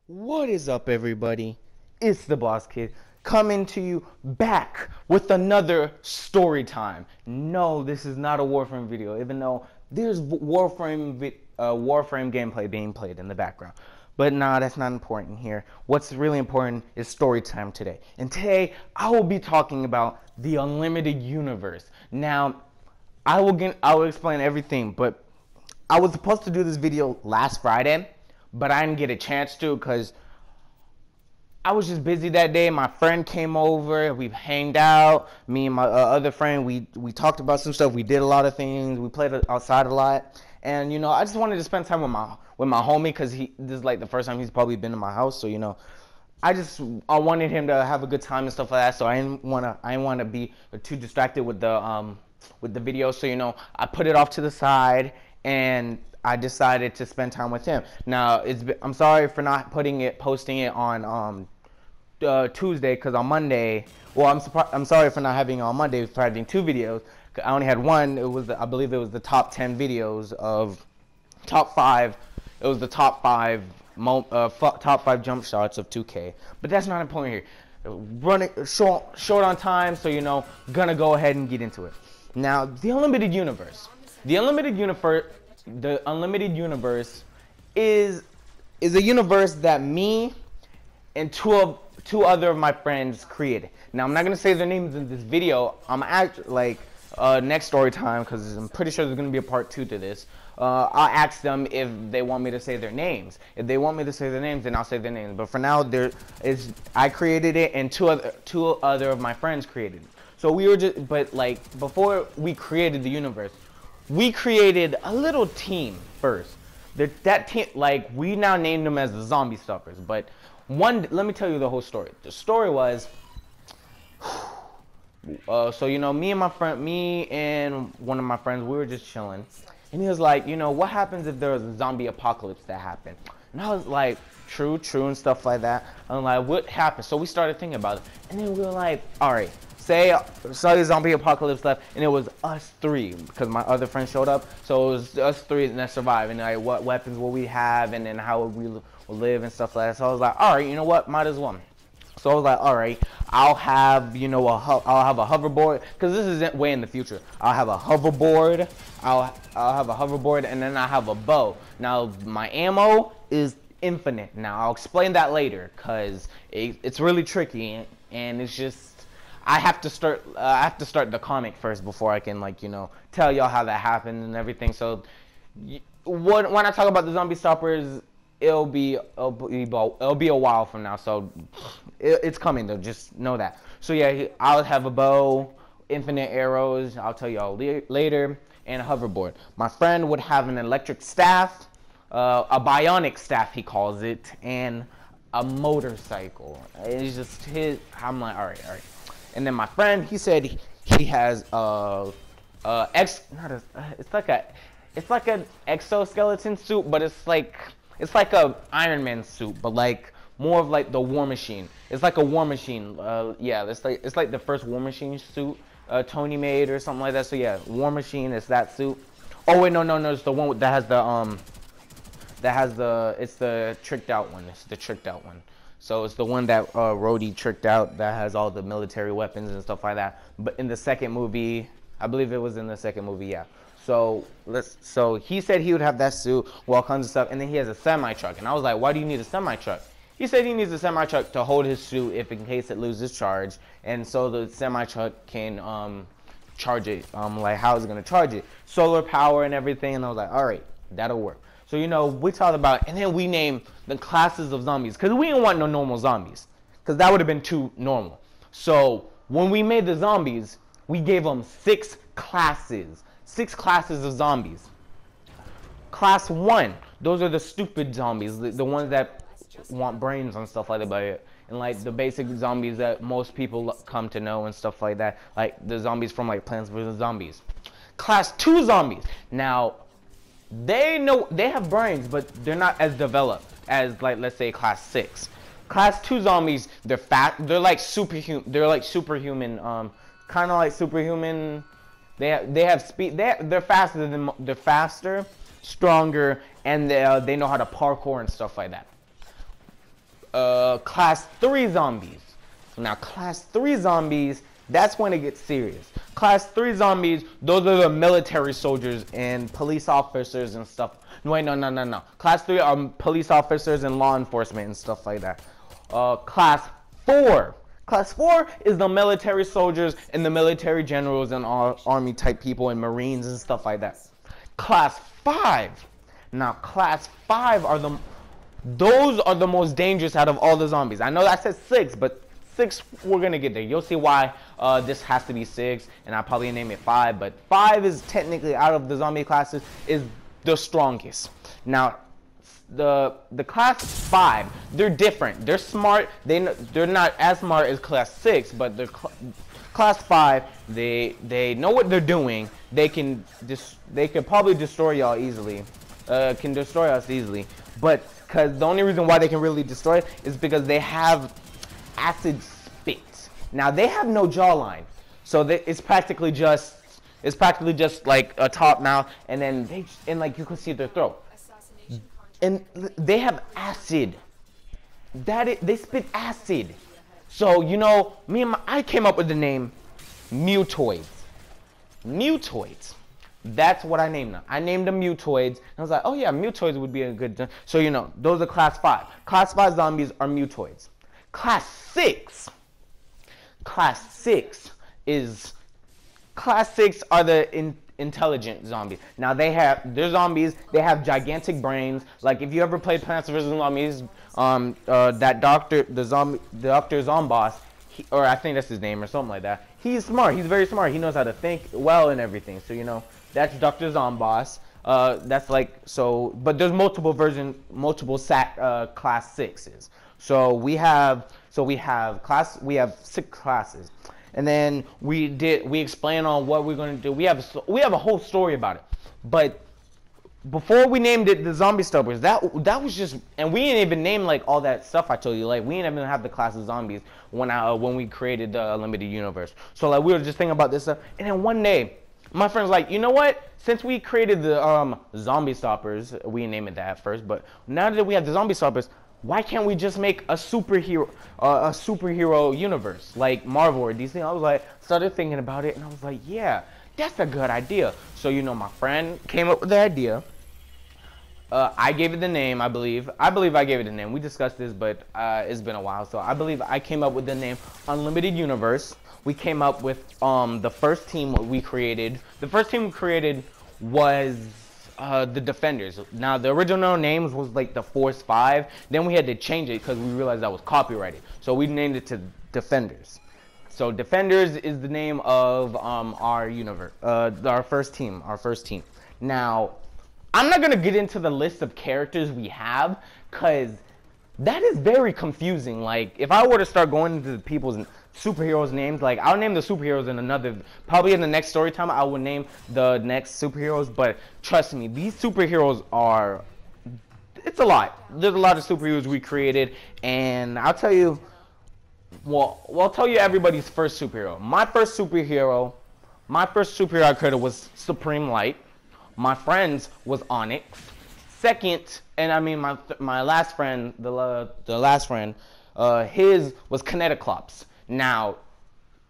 What is up, everybody? It's the Boss Kid coming to you back with another story time. No, this is not a Warframe video, even though there's Warframe gameplay being played in the background. But nah, that's not important here. What's really important is story time today. And today, I will be talking about the Unlimited Universe. Now, I will explain everything, but I was supposed to do this video last Friday, but I didn't get a chance to because I was just busy that day. My friend came over, we hanged out. Me and my other friend, we talked about some stuff. We did a lot of things. We played outside a lot, and I just wanted to spend time with my homie because this is like the first time he's probably been in my house. So I wanted him to have a good time and stuff like that. So I didn't want to be too distracted with the video. So I put it off to the side and I decided to spend time with him. Now I'm sorry for not posting it on Tuesday, because on Monday, I'm sorry for not having it on Monday for having two videos. I only had one. I believe it was the top 10 videos of top 5. It was the top 5 jump shots of 2K. But that's not important here. Running short on time, so gonna go ahead and get into it. Now, the Unlimited Universe. The Unlimited Universe is a universe that me and two other of my friends created. Now, I'm not gonna say their names in this video. I'm actually next story time, because I'm pretty sure there's gonna be a part 2 to this. I'll ask them if they want me to say their names. If they want me to say their names, then I'll say their names. But for now, I created it, and two other of my friends created it. So we were before we created the universe, we created a little team first. That team, we now named them as the Zombie Stoppers. But let me tell you the whole story. The story was, me and one of my friends, we were just chilling, and he was like, what happens if there was a zombie apocalypse that happened? And I was like, true, and stuff like that. I'm like, what happened? So we started thinking about it, and then we were like, all right. Say the zombie apocalypse left, and it was us 3 because my other friend showed up. So it was us 3 that survived, and what weapons will we have, and then how we will live and stuff like that. So I was like, all right, you know what? Might as well. So I was like, all right, I'll have I'll have a hoverboard, because this isn't way in the future. I'll have a hoverboard. I'll have a hoverboard, and then I have a bow. Now my ammo is infinite. Now I'll explain that later, because it's really tricky, and it's just. I have to start the comic first before I can tell y'all how that happened and everything. So when I talk about the Zombie Stoppers, it'll be a while from now. So it's coming though. Just know that. So yeah, I'll have a bow, infinite arrows. I'll tell y'all later, and a hoverboard. My friend would have an electric staff, a bionic staff he calls it, and a motorcycle. It's just his. I'm like, all right. And then my friend, he said he has it's like an exoskeleton suit, but it's like a Iron Man suit, but more of the War Machine. It's like a War Machine. Yeah, it's like the first War Machine suit Tony made or something like that. So yeah, War Machine is that suit. Oh wait, no, it's the one that has it's the tricked out one. It's the tricked out one. So it's the one that Rhodey tricked out, that has all the military weapons and stuff like that. But in the second movie, I believe it was in the second movie, yeah. So he said he would have that suit, all kinds of stuff, and then he has a semi-truck. And I was like, why do you need a semi-truck? He said he needs a semi-truck to hold his suit in case it loses charge, and so the semi-truck can charge it. How is it gonna charge it? Solar power and everything. And I was like, all right, that'll work. So we talked about, and then we named the classes of zombies, because we didn't want no normal zombies, because that would have been too normal. So when we made the zombies, we gave them 6 classes of zombies. Class 1, those are the stupid zombies, the ones that want brains and stuff like that, and the basic zombies that most people come to know and stuff like that, like the zombies from Plants vs. Zombies. Class 2 zombies. Now, they have brains, but they're not as developed as let's say class 6. Class 2 zombies, they're fat. They're like superhuman. They're superhuman. Kind of like superhuman. They have speed. They're faster, stronger, and they know how to parkour and stuff like that. class 3 zombies. Now, class 3 zombies, that's when it gets serious. Class 3 zombies, those are the military soldiers and police officers and stuff. Wait, no. Class 3 are police officers and law enforcement and stuff like that. Class 4. Class 4 is the military soldiers and the military generals and all army type people and marines and stuff like that. Class 5. Now, class 5 those are the most dangerous out of all the zombies. I know I said 6, but 6, we're gonna get there. You'll see why this has to be 6, and I'll probably name it 5. But 5 is technically, out of the zombie classes, is the strongest. Now, the class 5, they're different. They're smart. They're not as smart as class 6, but they're class 5. They know what they're doing. They can probably destroy y'all easily. Can destroy us easily. But because the only reason why they can really destroy it is because they have acid spit. Now they have no jawline, so it's practically just like a top mouth, and then like you can see their throat. And they have acid. They spit acid. So you know, I came up with the name Mutoids. Mutoids. That's what I named them. I named them Mutoids. And I was like, oh yeah, Mutoids would be a good. So you know, those are class 5. Class 5 zombies are Mutoids. Class 6 are the intelligent zombies. Now they're zombies. They have gigantic brains. Like if you ever played Plants vs Zombies, that Dr. Zomboss, or I think that's his name or something like that. He's smart. He's very smart. He knows how to think well and everything. So you know, that's Dr. Zomboss. That's like so. But there's multiple versions, multiple class 6s. So we have 6 classes, and then we explain on what we're going to do. We have a whole story about it. But before we named it the Zombie Stubbers, that was just, and we didn't even name like all that stuff I told you. Like we didn't even have the class of zombies when we created the Unlimited Universe. So like we were just thinking about this stuff, and then one day my friend's like, you know what? Since we created the Zombie Stoppers, we didn't name it that at first, but now that we have the Zombie Stoppers, why can't we just make a superhero universe like Marvel or DC? I was like, started thinking about it, and I was like, yeah, that's a good idea. So you know, my friend came up with the idea. I gave it the name, I believe I gave it the name. We discussed this, but it's been a while, so I believe I came up with the name Unlimited Universe. We came up with the first team we created. The first team we created was the Defenders. Now the original names was like the Force 5. Then we had to change it because we realized that was copyrighted. So we named it to Defenders. So Defenders is the name of our universe, our first team. Now, I'm not gonna get into the list of characters we have because that is very confusing. Like if I were to start going into the people's superheroes names, like I'll name the superheroes in probably in the next story time I will name the next superheroes, but trust me, these superheroes it's a lot. There's a lot of superheroes we created, and I'll tell you, I'll tell you everybody's first superhero. My first superhero I created was Supreme Light. My friend's was Onyx. Second, and I mean my last friend, the last friend, his was Kinetoclops. Now,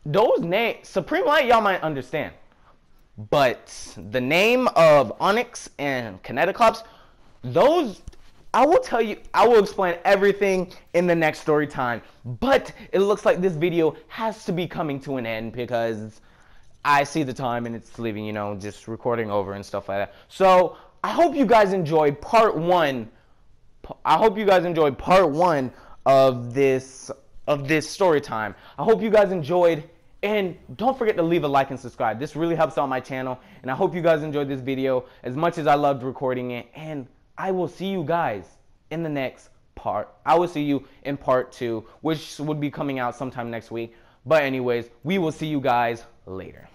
those names, Supreme Light, y'all might understand, but the name of Onyx and Kinetoclops, those, I will tell you, I will explain everything in the next story time, but it looks like this video has to be coming to an end because I see the time and it's leaving, you know, just recording over and stuff like that. So I hope you guys enjoyed part 1. I hope you guys enjoyed part 1 of this story time. I hope you guys enjoyed, and don't forget to leave a like and subscribe. This really helps out my channel, and I hope you guys enjoyed this video as much as I loved recording it, and I will see you guys in the next part. I will see you in part 2, which would be coming out sometime next week. But anyways, we will see you guys later.